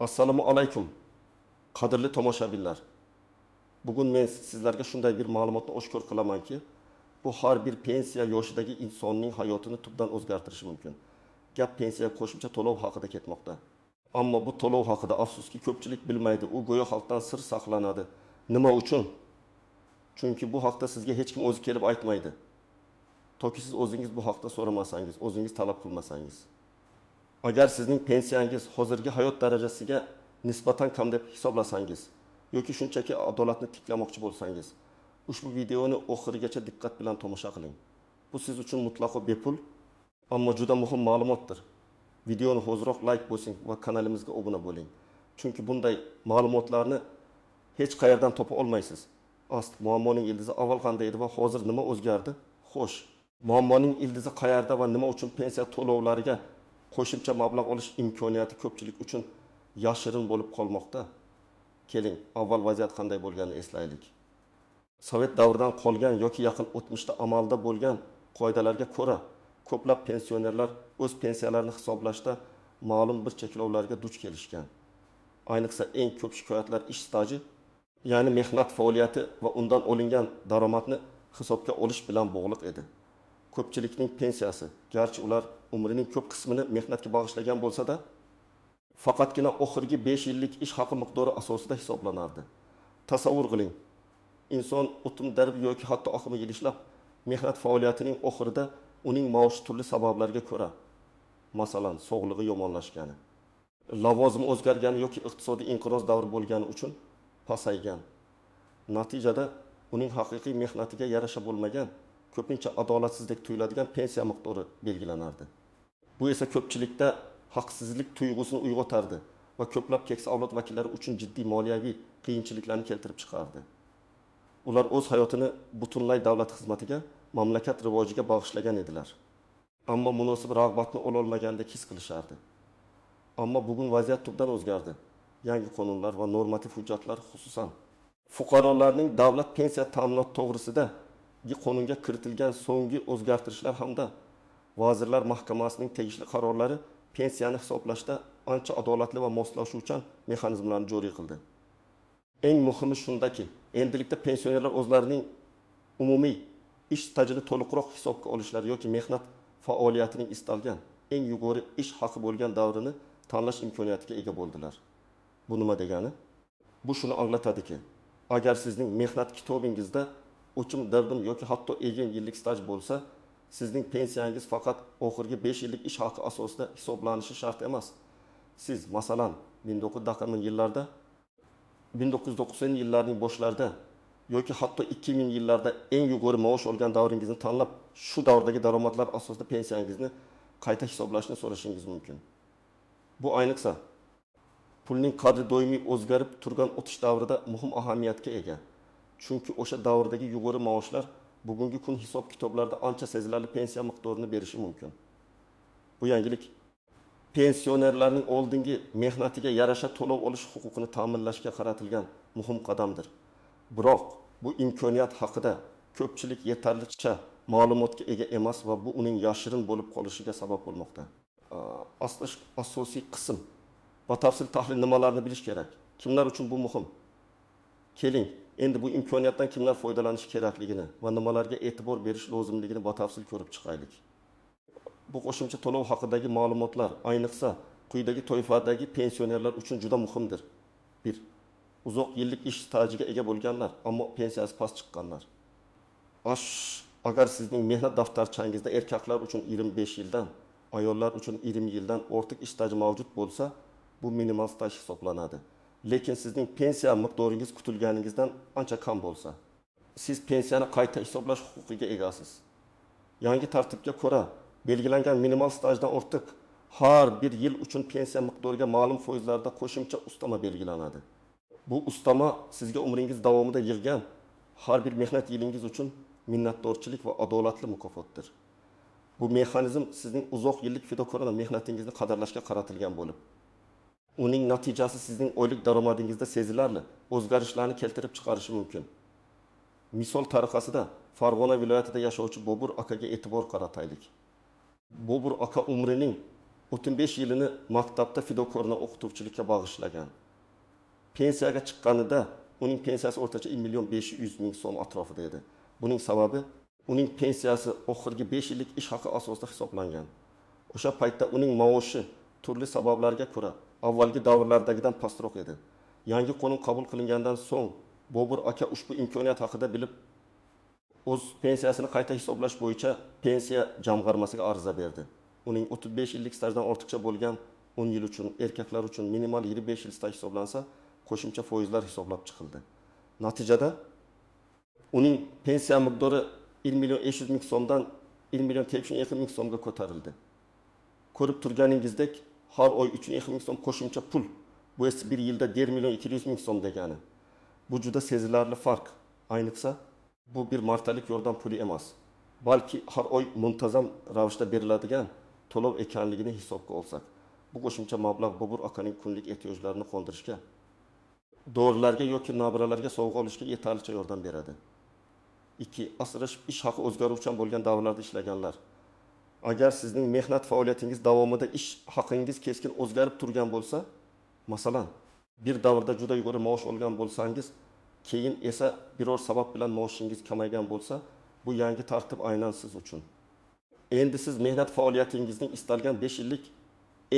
Assalomu alaykum. Qadrli tomoshabinlar. Bugun men sizlarga shunday bir ma'lumotni oshkor qilamanki, bu har bir pensiya yoshidagi insonning hayotini tubdan o'zgartirishi mumkin. Gap pensiya qo'shimcha to'lov haqida ketmoqda. Ammo bu to'lov haqida afsuski ko'pchilik bilmaydi. U go'yo xalqdan sir saqlanadi. Nima uchun? Chunki bu haqda sizga hech kim o'zi kelib aytmaydi. Toki siz o'zingiz bu haqda so'ramasangiz, o'zingiz talab qilmasangiz. Agar sizning pensiyangiz hozirgi hayot darajasiga nisbatan kam deb hisoblasangiz yoki shunchaki adolatni tiklamoqchi bo'lsangiz, ushbu videoni oxirigacha diqqat bilan tomosha qiling. Bu siz uchun mutlaqo bepul, ammo juda muhim ma'lumotdir. Videoni ho'zroq like bosing va kanalimizga obuna bo'ling. Chunki bunday ma'lumotlarni hech qayerdan topa olmaysiz. Ast muammoning ildizi avval qanday edi va hozir nima o'zgardi? Xo'sh, muammoning ildizi qayerda va nima uchun pensiya to'lovlariga qo'shimcha mablag' olish imkoniyati ko'pchilik uchun yashirin bo'lib qolmoqda? Keling, avval vaziyat qanday bo'lganini eslaylik. Sovet davridan qolgan yoki yaqin o'tmishda amalda bo'lgan qoidalarga ko'ra, ko'plab pensionerlar o'z pensiyalarini hisoblashda ma'lum bir cheklovlarga duch kelishgan. Ayniqsa eng ko'p shikoyatlar ish staji, ya'ni mehnat faoliyati va undan olingan daromadni hisobga olish bilan bog'liq edi. Ko'pchilikning pensiyasi, garchi ular umrining ko'p qismini mehnatga bag'ishlagan bo'lsa-da, faqatgina oxirgi 5 yillik ish haqi miqdori asosida hisoblanardi. Tasavvur qiling. Inson o'tim darbi yoki hatto oqimi yil ishlab, mehnat faoliyatining oxirida uning maoshi turli sabablarga ko'ra, masalan, sog'lig'i yomonlashgani, lavozimi o'zgargani yoki iqtisodiy inqiroz davri bo'lgani uchun pasaygan. Natijada uning haqiqiy mehnatiga yarasha bo'lmagan, ko'pincha adolatsizlik tuyuladigan pensiya miqdori belgilanardi. Bu esa ko'pchilikda haqsizlik tuyg'usini uyg'otardi va ko'plab keksa avlod vakillari uchun jiddiy moliyaviy qiyinchiliklarni keltirib chiqardi. Ular o'z hayotini butunlay davlat xizmatiga, mamlakat rivojiga bag'ishlagan edilar. Ammo munosib rag'batni ololmagandek his qilishardi. Ammo bugun vaziyat tubdan o'zgardi. Yangi qonunlar va normativ hujjatlar, xususan fuqarolarning davlat pensiya ta'minoti to'g'risida qonunga kiritilgan so'nggi o'zgartirishlar hamda Vazirlar Mahkamasining tegishli qarorlari pensiyani hisoblashda ancha adolatli va moslashuvchan mexanizmlarni joriy qildi. Eng muhimi shundaki, endilikda pensionerlar o'zlarining umumiy ish stajini to'liqroq hisobga olishlari yoki mehnat faoliyatining istalgan eng yuqori ish haqi bo'lgan davrini tanlash imkoniyatiga ega bo'ldilar. Bu nima degani? Bu shuni anglatadiki, agar sizning mehnat kitobingizda o'chim dardim yoki hatto egin yillik staj bo'lsa, sizning pensiyangiz faqat oxirgi 5 yillik ish haqi asosida hisoblanishi shart emas. Siz masalan 1990 yillarning boshlarida yoki hatto 2000 yillarda eng yuqori maosh olgan davringizni tanlab, shu davrdagi daromadlar asosida pensiyangizni qayta hisoblashni so'rashingiz mumkin. Bu ayniqsa pulning qadri doimiy o'zgarib turgan o'tish davrida muhim ahamiyatga ega. Chunki o'sha davrdagi yuqori maoshlar bugungi kun hisob kitoblarda ancha sezilarli pensiya miqdorini berishi mumkin. Bu yangilik pensionerlarning oldingi mehnatiga yarasha to'lov olish huquqini ta'minlashga qaratilgan muhim qadamdir. Biroq bu imkoniyat haqida ko'pchilik yetarlicha ma'lumotga ega emas va bu uning yashirin bo'lib qolishiga sabab bo'lmoqda. Asosiy qism batafsil tahlil nimalarni bilish kerak? Kimlar uchun bu muhim? Keling, endi bu imkoniyatdan kimlar foydalanishi kerakligini va nimalarga e'tibor berish lozimligini batafsil ko'rib chiqaylik. Bu qo'shimcha to'lov haqidagi ma'lumotlar ayniqsa quyidagi toifadagi pensionerlar uchun juda muhimdir. 1. Uzoq yillik ish stajiga ega bo'lganlar, ammo pensiyasi past chiqqanlar. Agar sizning mehnat daftarchangizda erkaklar uchun 25 yildan, ayollar uchun 20 yildan ortiq ish staji mavjud bo'lsa, bu minimal staj hisoblanadi. Lekin sizning pensiya miqdoringiz kutilganingizdan ancha kam bo'lsa, siz pensiyani qayta hisoblash huquqiga egasiz. Yangi tartibga ko'ra, belgilangan minimal stajdan ortiq har bir yil uchun pensiya miqdoriga ma'lum foizlarda qo'shimcha ustama belgilanadi. Bu ustama sizga umringiz davomida yig'gan har bir mehnat yilingiz uchun minnatdorchilik va adolatli mukofotdir. Bu mexanizm sizning uzoq yillik fidokorona mehnatingizni qadrlashga qaratilgan bo'lib, uning natijasi sizning oylik daromadingizda sezilarli o'zgarishlarni keltirib chiqarishi mumkin. Misol tariqasida Farg'ona viloyatida yashovchi Bobur akaga e'tibor qarataylik. Bobur aka umrining 35 yilini maktabda fidokorona o'qituvchilikka bag'ishlagan. Pensiyaga chiqqanida uning pensiyasi o'rtacha 1.500.000 so'm atrofida edi. Buning sababi uning pensiyasi oxirgi 5 yillik ish haqi asosida hisoblangan. O'sha paytda uning maoshi turli sabablarga ko'ra avvalgi davrlardagidan pastroq edi. Yangi qonun qabul qilingandan so'ng Bobur aka ushbu imkoniyat haqida bilib, o'z pensiyasini qayta hisoblash bo'yicha pensiya jamg'armasiga ariza berdi. Uning 35 yillik stajdan ortiqcha bo'lgan 10 yil uchun, erkaklar uchun minimal 25 yil staj hisoblansa, qo'shimcha foizlar hisoblab chiqildi. Natijada uning pensiya miqdori 1.500.000 so'mdan 1.200.000 so'mga ko'tarildi. Ko'rib turganingizdek, har oy 3.000 so'm qo'shimcha pul. Bu esa bir yilda 1.200.000 so'm degani. Bu juda sezilarli farq. Ayniqsa, bu bir martalik yordam puli emas, balki har oy muntazam ravishda beriladigan to'lov ekanligini hisobga olsak, bu qo'shimcha mablag' Bobur akaning kunlik ehtiyojlarini qondirishga, dorilarga yoki nabiralarga sovg'a olishga yetarlicha yordam beradi. 2. Asrash ish haqi o'zgaruvchan bo'lgan davrlarda ishlaganlar. Agar sizning mehnat faoliyatingiz davomida ish haqingiz keskin o'zgarib turgan bo'lsa, masalan, bir davrda juda yuqori maosh olgan bo'lsangiz, keyin esa biror sabab bilan maoshingiz kamaygan bo'lsa, bu yangi tartib aynan siz uchun. Endi siz mehnat faoliyatingizning istalgan 5 yillik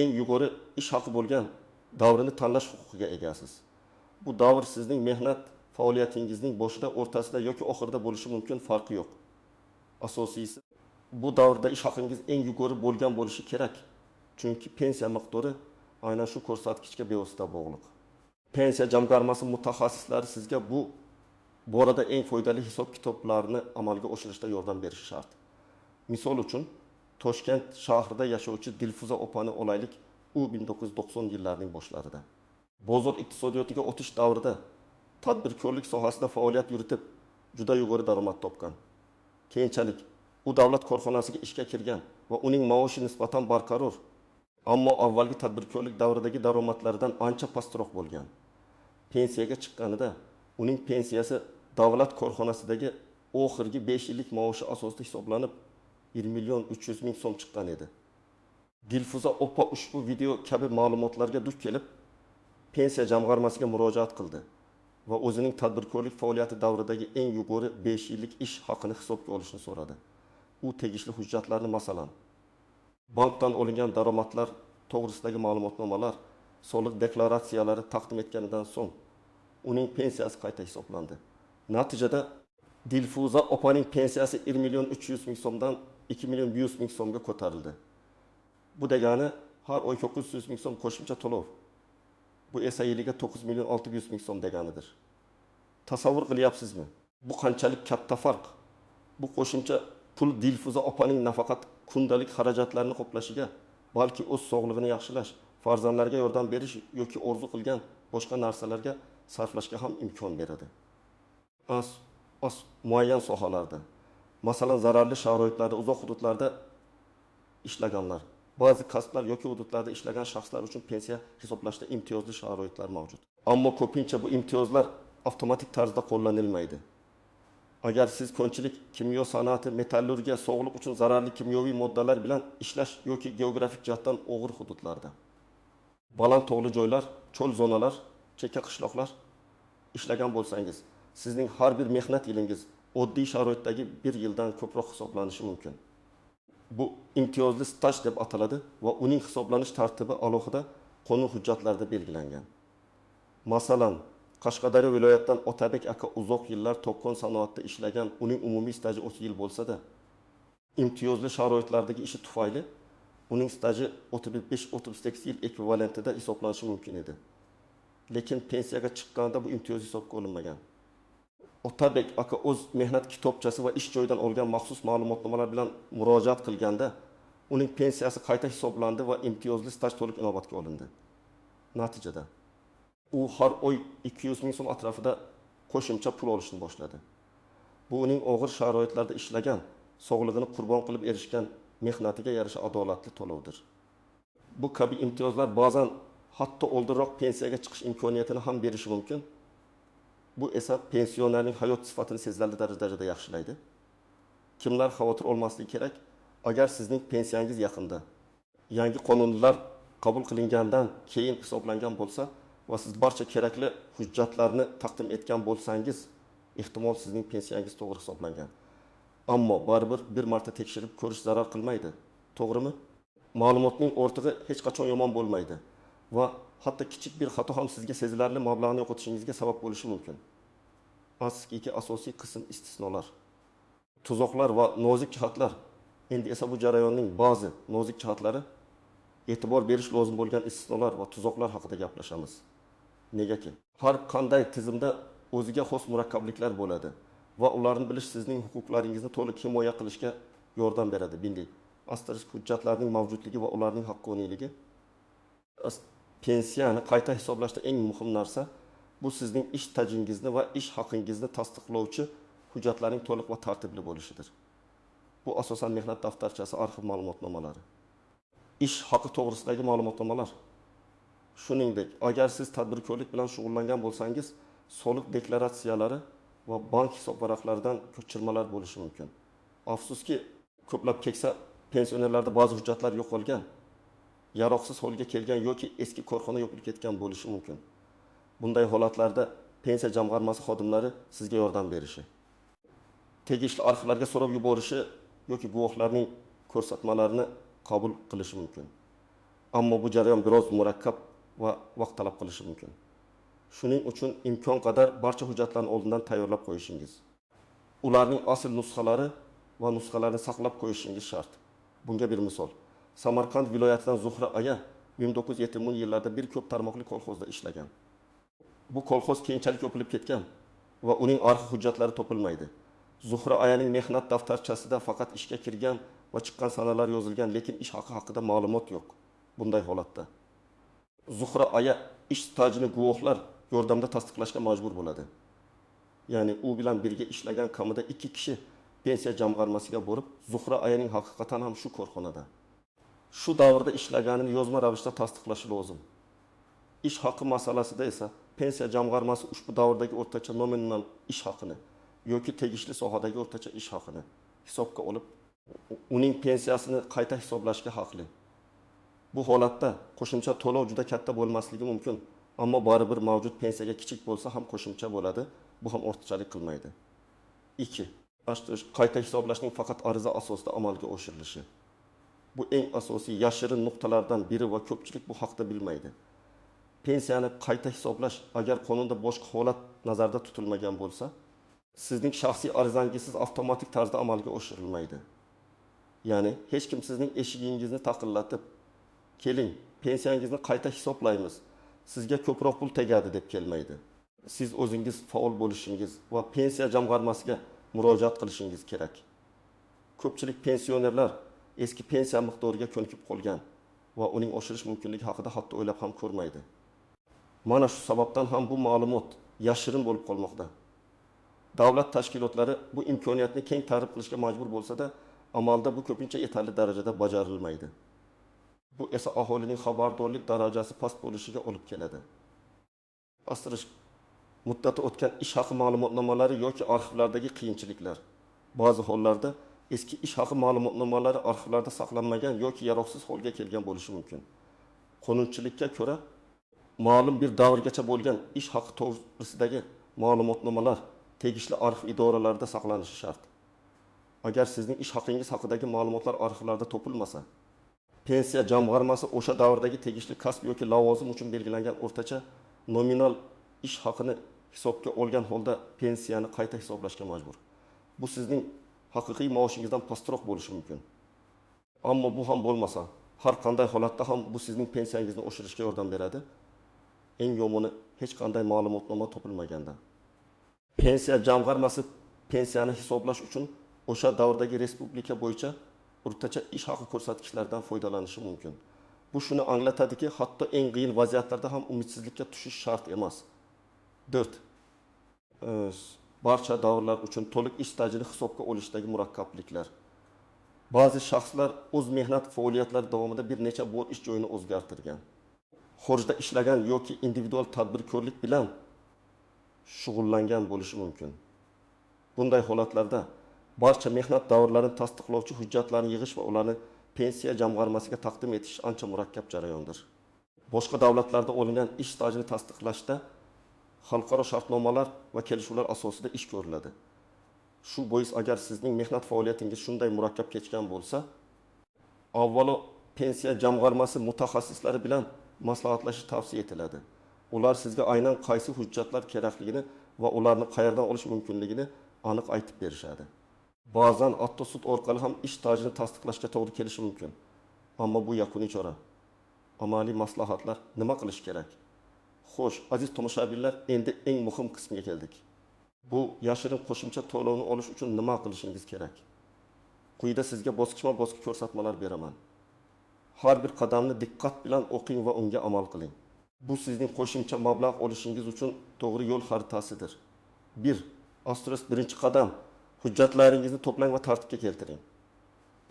eng yuqori ish haqi bo'lgan davrini tanlash huquqiga egasiz. Bu davr sizning mehnat faoliyatingizning boshida, o'rtasida yoki oxirida bo'lishi mumkin, farqi yo'q. Asosiysi, bu davrda ish haqingiz eng yuqori bo'lgan bo'lishi kerak. Chunki pensiya miqdori aynan shu ko'rsatkichga bevosita bog'liq. Pensiya jamg'armasi mutaxassislari sizga bu borada eng foydali hisob-kitoblarni amalga oshirishda yordam berishi shart. Misol uchun, Toshkent shahrida yashovchi Dilfuza opani olaylik, u 1990 yillarning boshlarida. Bozor iqtisodiyotiga o'tish davrida tadbirkorlik sohasida faoliyat yuritib, juda yuqori daromad topgan. Keyinchalik u davlat korxonasiga ishga kirgan va uning maoshi nisbatan barqaror, ammo avvalgi tadbirkorlik davridagi daromadlaridan ancha pastroq bo'lgan. Pensiyaga chiqqanida uning pensiyasi davlat korxonasidagi oxirgi 5 yillik maoshi asosida hisoblanib 1.300.000 so'm chiqqan edi. Dilfuza opa ushbu video kabi ma'lumotlarga duch kelib, pensiya jamg'armasiga murojaat qildi va o'zining tadbirkorlik faoliyati davridagi eng yuqori 5 yillik ish haqini hisobga olishni so'radi. U tegishli hujjatlarni, masalan, bankdan olingan daromadlar to'g'risidagi ma'lumotnomalar, soliq deklaratsiyalari taqdim etganidan so'ng uning pensiyasi qayta hisoblandi. Natijada Dilfuza opaning pensiyasi 1.300.000 so'mdan 2.100.000 so'mga ko'tarildi. Bu degani har oy 900.000 so'm qo'shimcha to'lov. Bu esa yiliga 9.600.000 so'm deganidir. Tasavvur qilyapsizmi? Bu qanchalik katta farq. Bu qo'shimcha pul Dilfuza opaning nafaqat kundalik xarajatlarini qoplashiga, balki o'z sog'lig'ini yaxshilash, farzandlarga yordam berish yoki orzu qilgan boshqa narsalarga sarflashga ham imkon beradi. Muayyan sohalarda, masalan, zararli sharoitlarda, uzoq hududlarda ishlaganlar, ba'zi kasblar yoki hududlarda ishlagan shaxslar uchun pensiya hisoblashda imtiyozli sharoitlar mavjud. Ammo ko'pincha bu imtiyozlar avtomatik tarzda qo'llanilmaydi. Agar siz konchilik, kimyo san'ati, metallurgiya, sog'liq uchun zararli kimyoviy moddalar bilan ishlash yoki geografik jihatdan og'ir hududlarda, baland tog'li joylar, cho'l zonalar, chekka qishloqlar ishlagan bo'lsangiz, sizning har bir mehnat yilingiz oddiy sharoitdagi bir yildan ko'proq hisoblanishi mumkin. Bu imtiyozli staj deb ataladi va uning hisoblanish tartibi alohida qonun hujjatlarida belgilangan. Masalan, Qashqadaryo viloyatidan Otabek aka uzoq yillar to'pkon sanoatda ishlagan, uning umumiy staji 30 yil bo'lsa da, imtiyozli sharoitlardagi ishi tufayli uning staji 35-38 yil ekvivalentida hisoblanishi mumkin edi. Lekin pensiyaga chiqqanda bu imtiyoz hisobga olinmagan. Otabek aka o'z mehnat kitobchasi va ish joyidan olgan maxsus ma'lumotnomalar bilan murojaat qilganda, uning pensiyasi qayta hisoblandi va imtiyozli staj to'liq inobatga olindi. Natijada u har oy 200.000 so'm atrofida qo'shimcha pul olishni boshladi. Bu uning og'ir sharoitlarda ishlagan, sog'lig'ini qurbon qilib erishgan mehnatiga yarasha adolatli to'lovdir. Bu kabi imtiyozlar ba'zan hatto oldinroq pensiyaga chiqish imkoniyatini ham berishi mumkin. Bu esa pensionerning hayot sifatini sezilarli darajada yaxshilaydi. Kimlar xavotir olmasligi kerak? Agar sizning pensiyangiz yaqinda yangi qonunlar qabul qilingandan keyin hisoblangan bo'lsa va siz barcha kerakli hujjatlarni taqdim etgan bo'lsangiz, ehtimol sizning pensiyangiz to'g'ri hisoblangan. Ammo baribir bir marta tekshirib ko'rish zarar qilmaydi. To'g'rimi? Ma'lumotning o'rtig'i hech qachon yomon bo'lmaydi va hatto kichik bir xato ham sizga sezilarli mablag'ni yo'qotishingizga sabab bo'lishi mumkin. Asliki asosiy qism istisnolar. Tuzoqlar va nozik jihatlar. Endi esa bu jarayonning ba'zi nozik jihatlari, e'tibor berish lozim bo'lgan istisnolar va tuzoqlar haqida gaplashamiz. Negaki, har qanday tizimda o'ziga xos murakkabliklar bo'ladi va ularni bilish sizning huquqlaringizni to'liq himoya qilishga yordam beradi. Bildik. Asterisk hujjatlarning mavjudligi va ularning haqqoniyligi. Pensiyani qayta hisoblashda eng muhim narsa bu sizning ish tajingizni va ish haqingizni tasdiqlovchi hujjatlarning to'liq va tartibli bo'lishidir. Bu asosan mehnat daftarchasi, arxiv ma'lumotnomalari, ish haqi to'g'risidagi ma'lumotnomalar. Shuningdek, agar siz tadbirkorlik bilan shug'ullangan bo'lsangiz, soliq deklaratsiyalari va bank hisob varaqlaridan ko'chirmalar bo'lishi mumkin. Afsuski, ko'plab keksa pensionerlarda ba'zi hujjatlar yo'qolgan, yaroqsiz holga kelgan yoki eski korxona yopilib ketgan bo'lishi mumkin. Bunday holatlarda pensiya jamg'armasi xodimlari sizga yordam berishi, tegishli arxivlarga so'rab yuborishi yoki guvohlarning ko'rsatmalarini qabul qilishi mumkin. Ammo bu jarayon biroz murakkab va vaqt talab qilishi mumkin. Shuning uchun imkon qadar barcha hujjatlarni oldindan tayyorlab qo'yishingiz, ularning asl nusxalari va nusxalarini saqlab qo'yishingiz shart. Bunga bir misol. Samarqand viloyatidan Zuhra aya 1970 yillarda bir ko'p tarmoqli kolxozda ishlagan. Bu kolxoz keyinchalik yopilib ketgan va uning arxiv hujjatlari topilmaydi. Zuhra ayaning mehnat daftarchasida faqat ishga kirgan va chiqqan sanalar yozilgan, lekin ish haqi haqida ma'lumot yo'q. Bunday holatda Zuhra aya ish stajini guvohlar yordamida tasdiqlashga majbur bo'ladi. Ya'ni u bilan birga ishlagan kamida 2 kishi pensiya jamg'armasiga borib, Zuhra ayaning haqiqatan ham shu korxonada, shu davrda ishlaganini yozma ravishda tasdiqlashi lozim. Ish haqi masalasida esa pensiya jamg'armasi ushbu davrdagi o'rtacha nominal ish haqini yoki tegishli sohadagi o'rtacha ish haqini hisobga olib, uning pensiyasini qayta hisoblashga haqli. Bu holatda qo'shimcha to'lov juda katta bo'lmasligi mumkin, ammo baribir mavjud pensiyaga kichik bo'lsa ham qo'shimcha bo'ladi. Bu ham ortiqchalik qilmaydi. 2. Qayta hisoblashning faqat ariza asosida amalga oshirilishi. Bu eng asosiy yashirin nuqtalardan biri va ko'pchilik bu haqda bilmaydi. Pensiyani qayta hisoblash agar qonunda boshqa holat nazarda tutilmagan bo'lsa, sizning shaxsiy arizangizsiz avtomatik tarzda amalga oshirilmaydi. Ya'ni hech kim sizning eshigingizni taqillatib, keling, pensiyangizni qayta hisoblaymiz, sizga ko'proq pul tegadi deb kelmaydi. Siz o'zingiz faol bo'lishingiz va pensiya jamg'armasiga murojaat qilishingiz kerak. Ko'pchilik pensionerlar eski pensiya miqdoriga ko'nikib qolgan va uning oshirish mumkinligi haqida hatto o'ylab ham ko'rmaydi. Mana shu sababdan ham bu ma'lumot yashirin bo'lib qolmoqda. Davlat tashkilotlari bu imkoniyatni keng ta'rif qilishga majbur bo'lsa-da, amalda bu ko'pincha yetarli darajada bajarilmaydi. Bu esa aholining xabardorlik darajasi past bo'lishiga olib keladi. Asterisk muddati o'tgan ish haqi ma'lumotnomalari yoki arxivlardagi qiyinchiliklar. Ba'zi hollarda eski ish haqi ma'lumotnomalari arxivlarda saqlanmagan yoki yaroqsiz holga kelgan bo'lishi mumkin. Qonunchilikka ko'ra, ma'lum bir davrgacha bo'lgan ish haqi to'g'risidagi ma'lumotnomalar tegishli arxiv idoralarida saqlanishi shart. Agar sizning ish haqingiz haqidagi ma'lumotlar arxivlarda topilmasa, pensiya jamg'armasi o'sha davrdagi tegishli kasb yoki lavozim uchun belgilangan o'rtacha nominal ish haqini hisobga olgan holda pensiyani qayta hisoblashga majbur. Bu sizning haqiqiy maoshingizdan pastroq bo'lishi mumkin. Ammo bu ham bo'lmasa, har qanday holatda ham bu sizning pensiyangizni oshirishga yordam beradi. Eng yomoni hech qanday ma'lumotnoma topilmaganda. Pensiya jamg'armasi pensiyani hisoblash uchun o'sha davrdagi respublika bo'yicha o'rtacha ish haqi ko'rsatkichlaridan foydalanishi mumkin. Bu shuni anglatadiki, hatto eng qiyin vaziyatlarda ham umidsizlikka tushish shart emas. 4. Barcha davrlar uchun to'liq ish stajini hisobga olishdagi murakkabliklar. Ba'zi shaxslar o'z mehnat faoliyatlari davomida bir necha bor ish joyini o'zgartirgan, xorijda ishlagan yoki individual tadbirkorlik bilan shug'ullangan bo'lishi mumkin. Bunday holatlarda barcha mehnat davrlarini tasdiqlovchi hujjatlarni yig'ish va ularni pensiya jamg'armasiga taqdim etish ancha murakkab jarayondir. Boshqa davlatlarda olingan ish stajini tasdiqlashda xalqaro shartnomalar va kelishuvlar asosida ish ko'riladi. Shu bois agar sizning mehnat faoliyatingiz shunday murakkab kechgan bo'lsa, avvalo pensiya jamg'armasi mutaxassislari bilan maslahatlashish tavsiya etiladi. Ular sizga aynan qaysi hujjatlar kerakligini va ularni qayerdan olish mumkinligini aniq aytib berishadi. Ba'zan hatto sud orqali ham ish stajini tasdiqlashga to'g'ri kelishi mumkin. Ammo bu yakuniy chora. Amaliy maslahatlar nima qilish kerak? Xo'sh, aziz tomoshabinlar, endi eng muhim qismga keldik. Bu yashirin qo'shimcha to'lovni olish uchun nima qilishingiz kerak? Quyida sizga bosqichma-bosqich ko'rsatmalar beraman. Har bir qadamni diqqat bilan o'qing va unga amal qiling. Bu sizning qo'shimcha mablag' olishingiz uchun to'g'ri yo'l xaritasidir. 1. Astrost birinchi qadam. Hujjatlaringizni to'plang va tartibga keltiring.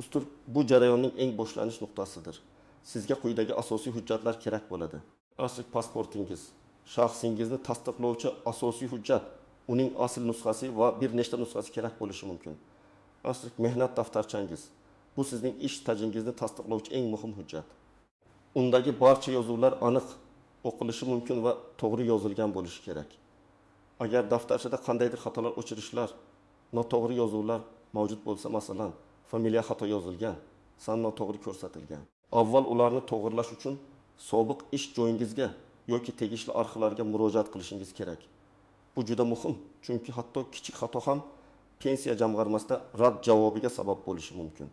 Ustur bu jarayonning eng boshlanish nuqtasidir. Sizga quyidagi asosiy hujjatlar kerak bo'ladi. Asl pasportingiz, shaxsingizni tasdiqlovchi asosiy hujjat, uning asl nusxasi va bir nechta nusxasi kerak bo'lishi mumkin. Asl mehnat daftarchangiz, bu sizning ish stajingizni tasdiqlovchi eng muhim hujjat. Undagi barcha yozuvlar aniq o'qilishi mumkin va to'g'ri yozilgan bo'lishi kerak. Agar daftarchada qandaydir xatolar, o'chirishlar, noto'g'ri yozuvlar mavjud bo'lsa, masalan, familiya xato yozilgan, san noto'g'ri ko'rsatilgan, avval ularni to'g'rilash uchun sobiq ish joyingizga yoki tegishli arxivlarga murojaat qilishingiz kerak. Bu juda muhim, chunki hatto kichik xato ham pensiya jamg'armasida rad javobiga sabab bo'lishi mumkin.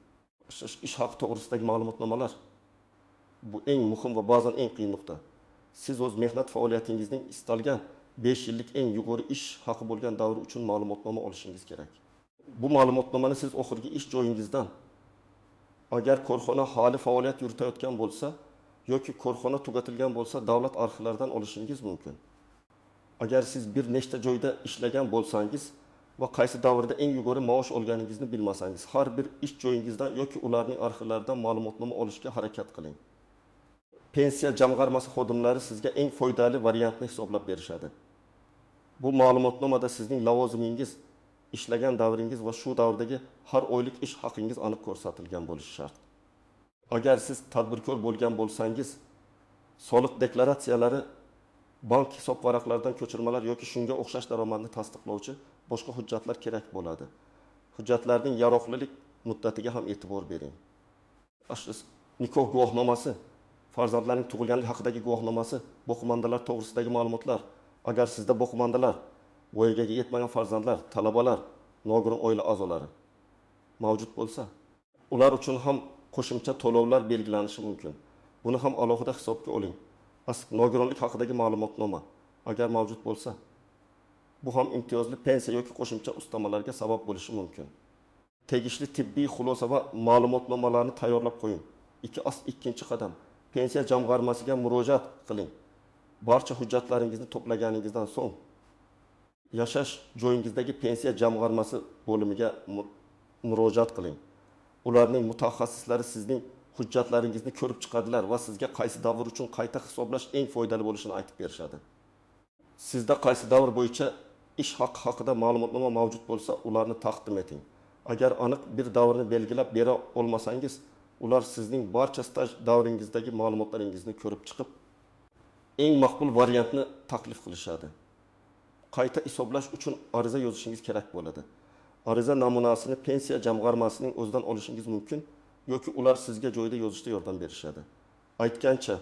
Ish haqi to'g'risidagi ma'lumotnomalar bu eng muhim va ba'zan eng qiyin nuqta. Siz o'z mehnat faoliyatingizning istalgan 5 yillik eng yuqori ish haqi bo'lgan davr uchun ma'lumotnoma olishingiz kerak. Bu ma'lumotnomani siz oxirgi ish joyingizdan, agar korxona hali faoliyat yuritayotgan bo'lsa yoki korxona tugatilgan bo'lsa, davlat arxivlaridan olishingiz mumkin. Agar siz bir nechta joyda ishlagan bo'lsangiz va qaysi davrda eng yuqori maosh olganingizni bilmasangiz, har bir ish joyingizdan yoki ularning arxivlaridan ma'lumotnoma olishga harakat qiling. Pensiya jamg'armasi xodimlari sizga eng foydali variantni hisoblab berishadi. Bu ma'lumotnomada sizning lavozimingiz, ishlagan davringiz va shu davrdagi har oylik ish haqingiz aniq ko'rsatilgan bo'lishi shart. Agar siz tadbirkor bo'lgan bo'lsangiz, soliq deklaratsiyalari, bank hisob varaqlaridan ko'chirmalar yoki shunga o'xshash daromadni tasdiqlovchi boshqa hujjatlar kerak bo'ladi. Hujjatlarning yaroqlilik muddatiga ham e'tibor bering. Nikoh guvohnomasi, farzandlarning tug'ilganligi haqidagi guvohnomasi, boqmandalar to'g'risidagi ma'lumotlar. Agar sizda boqmandalar, voyaga yetmagan farzandlar, talabalar, nogiron oila a'zolari mavjud bo'lsa, ular uchun ham qo'shimcha to'lovlar belgilanishi mumkin. Buni ham alohida hisobga oling. Nogironlik haqidagi ma'lumotnoma agar mavjud bo'lsa, bu ham imtiyozli pensiya yoki qo'shimcha ustamalarga sabab bo'lishi mumkin. Tegishli tibbiy xulosa va ma'lumotnomalarni tayyorlab qo'ying. Ikkinchi qadam. Pensiya jamg'armasiga murojaat qiling. Barcha hujjatlaringizni to'plaganingizdan so'ng yashash joyingizdagi pensiya jamg'armasi bo'limiga murojaat qiling. Ularning mutaxassislari sizning hujjatlaringizni ko'rib chiqadilar va sizga qaysi davr uchun qayta hisoblash eng foydali bo'lishini aytib berishadi. Sizda qaysi davr bo'yicha ish haqi haqida ma'lumotnoma mavjud bo'lsa, ularni taqdim eting. Agar aniq bir davrni belgilab bera olmasangiz, ular sizning barcha staj davringizdagi ma'lumotlaringizni ko'rib chiqib, eng maqbul variantni taklif qilishadi. Qayta hisoblash uchun ariza yozishingiz kerak bo'ladi. Ariza namunasini pensiya jamg'armasining o'zidan olishingiz mumkin yoki ular sizga joyida yozishda yordam berishadi. Aytgancha,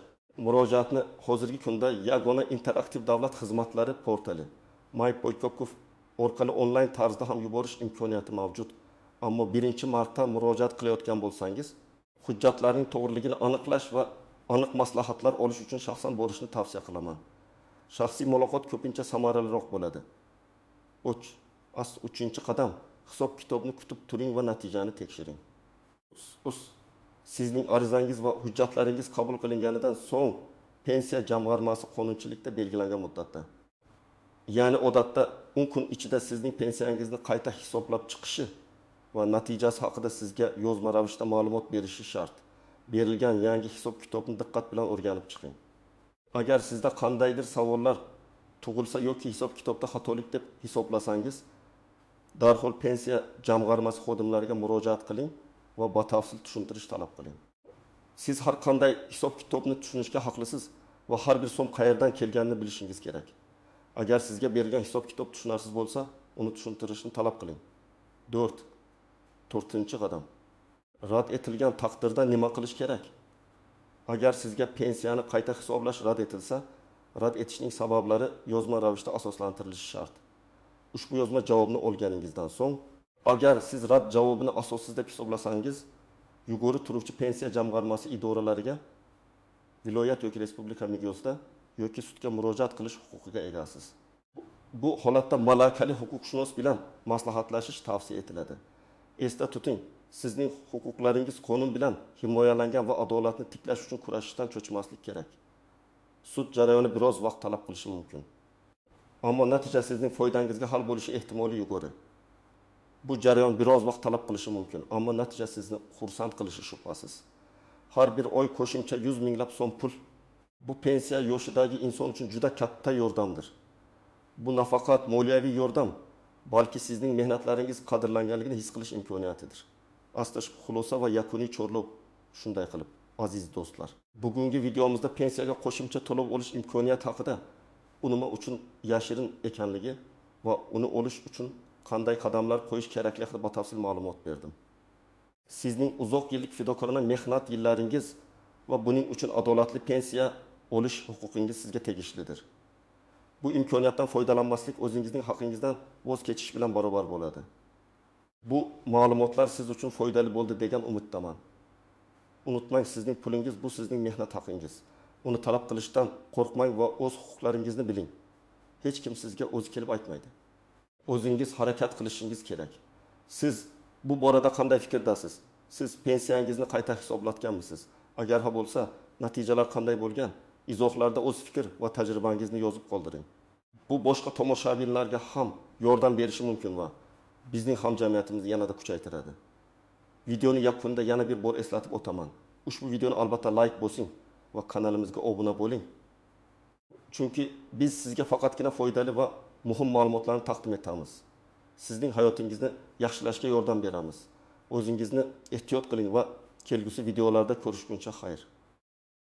murojaatni hozirgi kunda yagona interaktiv davlat xizmatlari portali MyPoytkob orqali onlayn tarzda ham yuborish imkoniyati mavjud. Ammo birinchi marta murojaat qilayotgan bo'lsangiz, hujjatlarning to'g'riligini aniqlash va aniq maslahatlar olish uchun shaxsan borishni tavsiya qilaman. Shaxsiy muloqot ko'pincha samaraliroq bo'ladi. 3. qadam. Hisob kitobni kutib turing va natijani tekshiring. Sizning arizangiz va hujjatlaringiz qabul qilinganidan so'ng pensiya jamg'armasi qonunchilikda belgilangan muddatda, ya'ni odatda 10 kun ichida sizning pensiyangizni qayta hisoblab chiqishi va natijasi haqida sizga yozma ravishda ma'lumot berishi shart. Berilgan yangi hisob kitobni diqqat bilan o'rganib chiqing. Agar sizda qandaydir savollar tug'ilsa yoki hisob kitobda xatolik deb hisoblasangiz, darhol pensiya jamg'armasi xodimlariga murojaat qiling va batafsil tushuntirish talab qiling. Siz har qanday hisob-kitobni tushunishga haqlisiz va har bir so'm qayerdan kelganini bilishingiz kerak. Agar sizga berilgan hisob-kitob tushunarsiz bo'lsa, uni tushuntirishni talab qiling. 4. To'rtinchi qadam. Rad etilgan taqdirda nima qilish kerak? Agar sizga pensiyani qayta hisoblash rad etilsa, rad etishning sabablari yozma ravishda asoslantirilishi shart. Ushbu yozma javobni olganingizdan so'ng, agar siz rad javobini asossiz deb hisoblasangiz, yuqori turuvchi pensiya jamg'armasi idoralariga viloyat yoki respublika miqyosida yoki sudga murojaat qilish huquqiga egasiz. Bu holatda malakali huquqshunos bilan maslahatlashish tavsiya etiladi. Esda tuting, sizning huquqlaringiz qonun bilan himoyalangan va adolatni tiklash uchun kurashishdan cho'chimaslik kerak. Sud jarayoni biroz vaqt talab qilishi mumkin. Ammo natija sizning foydangizga hal bo'lishi ehtimoli yuqori. Bu jarayon biroz vaqt talab qilishi mumkin, ammo natija sizni xursand qilishi shubhasiz. Har bir oy qo'shimcha 100 minglab so'm pul bu pensiya yoshidagi inson uchun juda katta yordamdir. Bu nafaqat moliyaviy yordam, balki sizning mehnatlaringiz qadrlanganligini his qilish imkoniyatidir. Asta xulosa va yakuniy chorlov shunday qilib, aziz do'stlar. Bugungi videomizda pensiyaga qo'shimcha to'lov olish imkoniyati haqida, u nima uchun yashirin ekanligi va uni olish uchun qanday qadamlar qo'yish kerakli haqida batafsil ma'lumot berdim. Sizning uzoq yillik fidokorona mehnat yillaringiz va buning uchun adolatli pensiya olish huquqingiz sizga tegishlidir. Bu imkoniyatdan foydalanmaslik o'zingizning haqingizdan voz kechish bilan barobar bo'ladi. Bu ma'lumotlar siz uchun foydali bo'ldi degan umiddaman. Unutmang, sizning pulingiz bu sizning mehnat haqingiz. Uni talab qilishdan qo'rqmang va o'z huquqlaringizni biling. Hech kim sizga o'zi kelib aytmaydi. O'zingiz harakat qilishingiz kerak. Siz bu borada qanday fikrdasiz? Siz pensiyangizni qayta hisoblatganmisiz? Agar ha bo'lsa, natijalar qanday bo'lgan? Izohlarda o'z fikr va tajribangizni yozib qoldiring. Bu boshqa tomoshabinlarga ham yordam berishi mumkin va bizning hamjamiyatimizni yanada kuchaytiradi. Videoni yakunida yana bir bor eslatib o'taman. Ushbu videoni albatta like bosing va kanalimizga obuna bo'ling. Chunki biz sizga faqatgina foydali va muhim ma'lumotlarni taqdim etamiz. Sizning hayotingizni yaxshilashga yordam beramiz. O'zingizni ehtiyot qiling va kelgusi videolarda ko'rishguncha xayr.